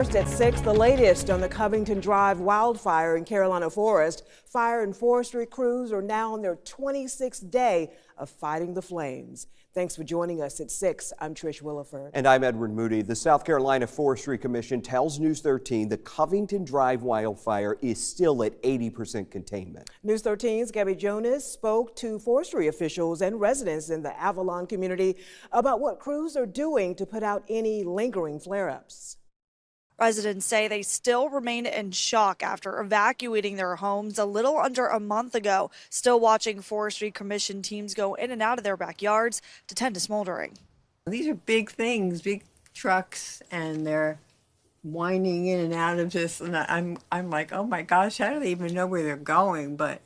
First at 6, the latest on the Covington Drive wildfire in Carolina Forest. Fire and forestry crews are now on their 26th day of fighting the flames. Thanks for joining us at 6. I'm Trish Williford. And I'm Edward Moody. The South Carolina Forestry Commission tells News 13 the Covington Drive wildfire is still at 80% containment. News 13's Gabby Jonas spoke to forestry officials and residents in the Avalon community about what crews are doing to put out any lingering flare-ups. Residents say they still remain in shock after evacuating their homes a little under a month ago, still watching Forestry Commission teams go in and out of their backyards to tend to smoldering. These are big things, big trucks, and they're winding in and out of this, and I'm like, oh my gosh, I don't even know where they're going, but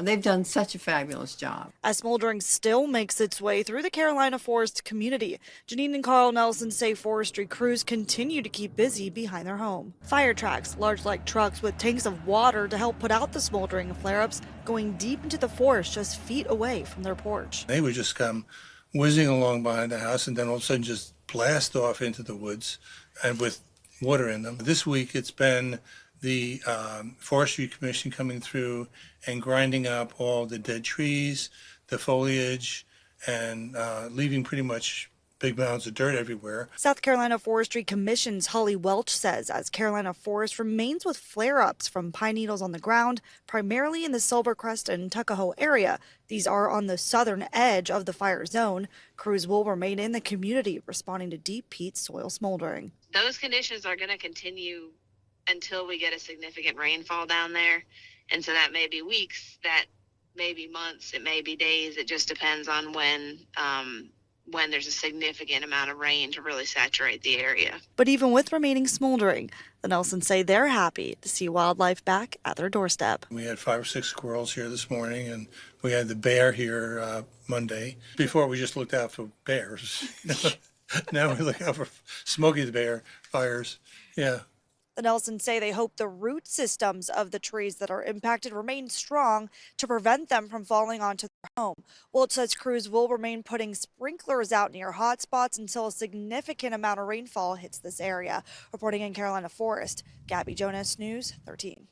they've done such a fabulous job. As smoldering still makes its way through the Carolina forest community, Janine and Carl Nelson say forestry crews continue to keep busy behind their home. Fire trucks, large like trucks with tanks of water to help put out the smoldering flare-ups, going deep into the forest just feet away from their porch. They would just come whizzing along behind the house and then all of a sudden just blast off into the woods and with water in them. This week it's been the Forestry Commission coming through and grinding up all the dead trees, the foliage, and leaving pretty much big mounds of dirt everywhere. South Carolina Forestry Commission's Holly Welch says as Carolina Forest remains with flare-ups from pine needles on the ground, primarily in the Silvercrest and Tuckahoe area. These are on the southern edge of the fire zone. Crews will remain in the community responding to deep peat soil smoldering. Those conditions are going to continue until we get a significant rainfall down there. And so that may be weeks, that may be months, it may be days. It just depends on when there's a significant amount of rain to really saturate the area. But even with remaining smoldering, the Nelsons say they're happy to see wildlife back at their doorstep. We had 5 or 6 squirrels here this morning, and we had the bear here Monday. Before we just looked out for bears. Now we look out for Smokey the Bear fires. Yeah. The Nelsons say they hope the root systems of the trees that are impacted remain strong to prevent them from falling onto their home. Welch says crews will remain putting sprinklers out near hot spots until a significant amount of rainfall hits this area. Reporting in Carolina Forest, Gabby Jonas, News 13.